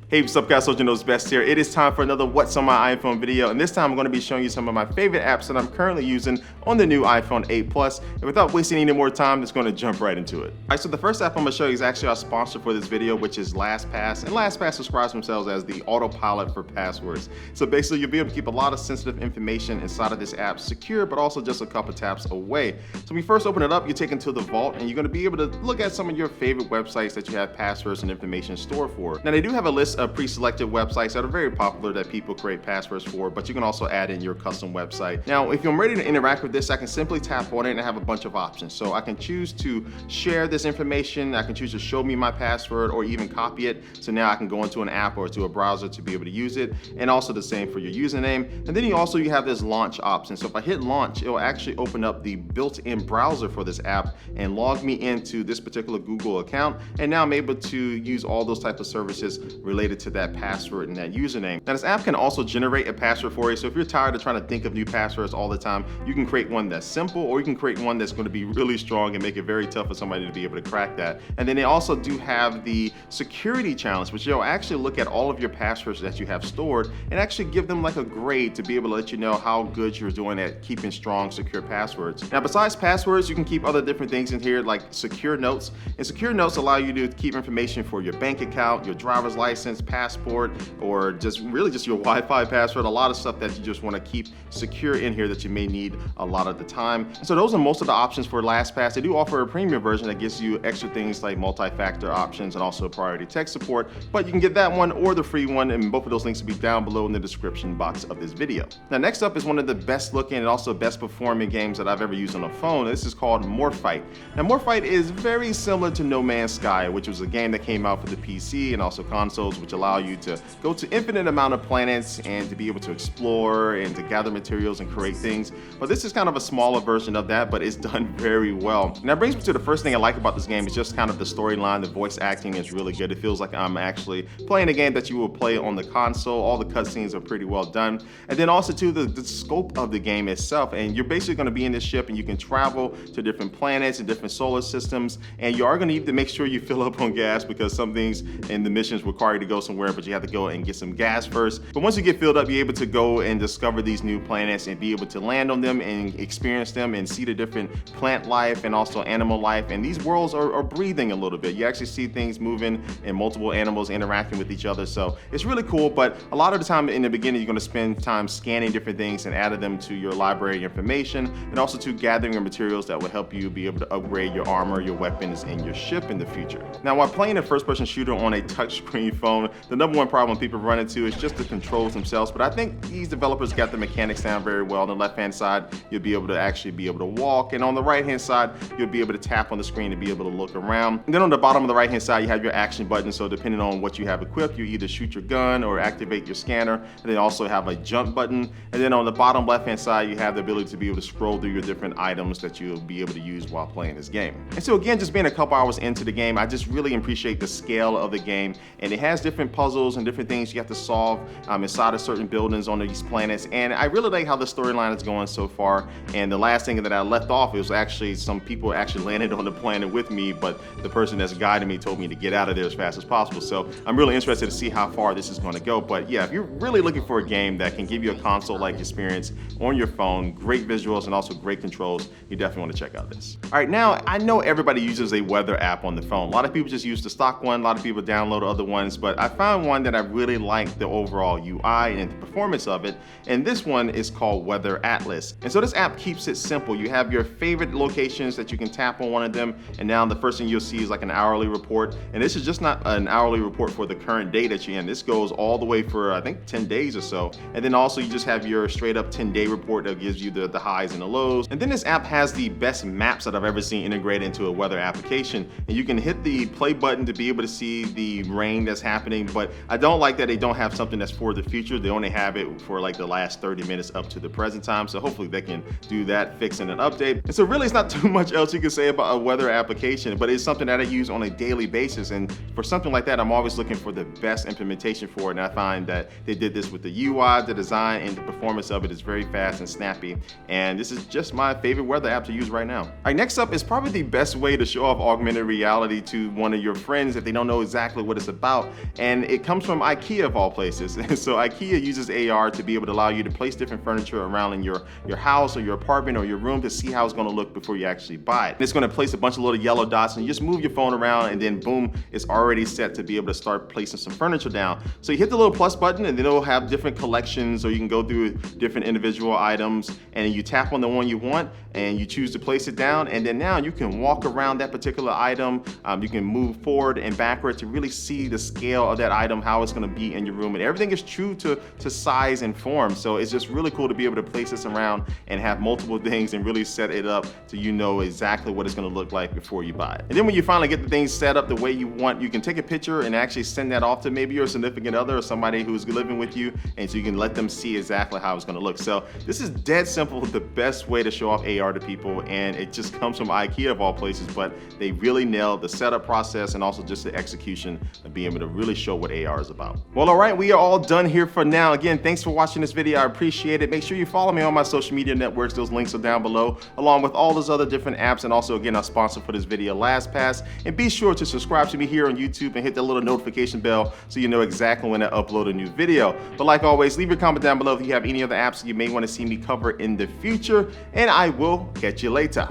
Hey, what's up guys, Soldier Knows Best here. It is time for another What's on My iPhone video, and this time I'm going to be showing you some of my favorite apps that I'm currently using on the new iPhone 8 Plus. And without wasting any more time, just going to jump right into it. Alright, so the first app I'm going to show you is actually our sponsor for this video, which is LastPass. And LastPass describes themselves as the autopilot for passwords. So basically you'll be able to keep a lot of sensitive information inside of this app secure, but also just a couple taps away. So when you first open it up, you're taken to the vault and you're going to be able to look at some of your favorite websites that you have passwords and information stored for. Now they do have a list of pre-selected websites that are very popular that people create passwords for, but you can also add in your custom website. Now, if I'm ready to interact with this, I can simply tap on it and I have a bunch of options. So I can choose to share this information, I can choose to show me my password or even copy it. So now I can go into an app or to a browser to be able to use it, and also the same for your username. And then you have this launch option. So if I hit launch, it will actually open up the built-in browser for this app and log me into this particular Google account. And now I'm able to use all those types of services related to that password and that username. Now this app can also generate a password for you. So if you're tired of trying to think of new passwords all the time, you can create one that's simple, or you can create one that's going to be really strong and make it very tough for somebody to be able to crack that. And then they also do have the security challenge, which they'll actually look at all of your passwords that you have stored and actually give them like a grade to be able to let you know how good you're doing at keeping strong, secure passwords. Now besides passwords, you can keep other different things in here like secure notes. And secure notes allow you to keep information for your bank account, your driver's license, passport, or just really just your Wi-Fi password, a lot of stuff that you just want to keep secure in here that you may need a lot of the time. So those are most of the options for LastPass. They do offer a premium version that gives you extra things like multi-factor options and also priority tech support, but you can get that one or the free one, and both of those links will be down below in the description box of this video. Now next up is one of the best looking and also best performing games that I've ever used on a phone. This is called Morphight. Now Morphight is very similar to No Man's Sky, which was a game that came out for the PC and also consoles, which allow you to go to infinite amount of planets and to be able to explore and to gather materials and create things. But this is kind of a smaller version of that, but it's done very well. And that brings me to the first thing I like about this game is just kind of the storyline. The voice acting is really good. It feels like I'm actually playing a game that you will play on the console. All the cutscenes are pretty well done. And then also too, the scope of the game itself. And you're basically going to be in this ship and you can travel to different planets and different solar systems. And you are going to need to make sure you fill up on gas because some things in the missions require you to go somewhere, but you have to go and get some gas first. But once you get filled up, you're able to go and discover these new planets and be able to land on them and experience them and see the different plant life and also animal life. And these worlds are breathing a little bit. You actually see things moving and multiple animals interacting with each other. So it's really cool, but a lot of the time in the beginning, you're going to spend time scanning different things and adding them to your library information, and also to gathering your materials that will help you be able to upgrade your armor, your weapons, and your ship in the future. Now, while playing a first-person shooter on a touchscreen phone, the number one problem people run into is just the controls themselves. But I think these developers got the mechanics down very well. On the left-hand side, you'll be able to actually be able to walk, and on the right-hand side, you'll be able to tap on the screen to be able to look around. And then on the bottom of the right-hand side, you have your action button. So depending on what you have equipped, you either shoot your gun or activate your scanner. And then also have a jump button. And then on the bottom left-hand side, you have the ability to be able to scroll through your different items that you'll be able to use while playing this game. And so again, just being a couple hours into the game, I just really appreciate the scale of the game. And it has different puzzles and different things you have to solve inside of certain buildings on these planets. And I really like how the storyline is going so far. And the last thing that I left off, it was actually some people actually landed on the planet with me, but the person that's guiding me told me to get out of there as fast as possible. So I'm really interested to see how far this is going to go. But yeah, if you're really looking for a game that can give you a console-like experience on your phone, great visuals and also great controls, you definitely want to check out this. All right, now I know everybody uses a weather app on the phone. A lot of people just use the stock one, a lot of people download other ones, but I found one that I really like the overall UI and the performance of it, and this one is called Weather Atlas. And so this app keeps it simple. You have your favorite locations that you can tap on one of them, and now the first thing you'll see is like an hourly report. And this is just not an hourly report for the current day that you're in. This goes all the way for I think 10 days or so. And then also you just have your straight up 10-day report that gives you the highs and the lows. And then this app has the best maps that I've ever seen integrated into a weather application. And you can hit the play button to be able to see the rain that's happening, but I don't like that they don't have something that's for the future. They only have it for like the last 30 minutes up to the present time. So hopefully they can do that, fix and an update. And so really it's not too much else you can say about a weather application, but it's something that I use on a daily basis. And for something like that, I'm always looking for the best implementation for it. And I find that they did this with the UI, the design, and the performance of it is very fast and snappy. And this is just my favorite weather app to use right now. All right, next up is probably the best way to show off augmented reality to one of your friends if they don't know exactly what it's about. and it comes from IKEA of all places. And so IKEA uses AR to be able to allow you to place different furniture around in your house or your apartment or your room to see how it's going to look before you actually buy it. It's going to place a bunch of little yellow dots, and you just move your phone around, and then boom, it's already set to be able to start placing some furniture down. So you hit the little plus button, and then it'll have different collections, or you can go through different individual items, and you tap on the one you want and you choose to place it down, and then now you can walk around that particular item. You can move forward and backward to really see the scale of that item, how it's going to be in your room, and everything is true to size and form. So it's just really cool to be able to place this around and have multiple things and really set it up so you know exactly what it's going to look like before you buy it. And then when you finally get the things set up the way you want, you can take a picture and actually send that off to maybe your significant other or somebody who's living with you, and so you can let them see exactly how it's going to look. So this is dead simple, the best way to show off AR to people, and it just comes from IKEA of all places, but they really nailed the setup process and also just the execution of being able to really show what AR is about. Well, all right, we are all done here for now. Again, thanks for watching this video. I appreciate it. Make sure you follow me on my social media networks. Those links are down below, along with all those other different apps, and also, again, our sponsor for this video, LastPass. And be sure to subscribe to me here on YouTube and hit that little notification bell so you know exactly when I upload a new video. But like always, leave your comment down below if you have any other apps you may want to see me cover in the future, and I will catch you later.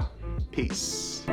Peace.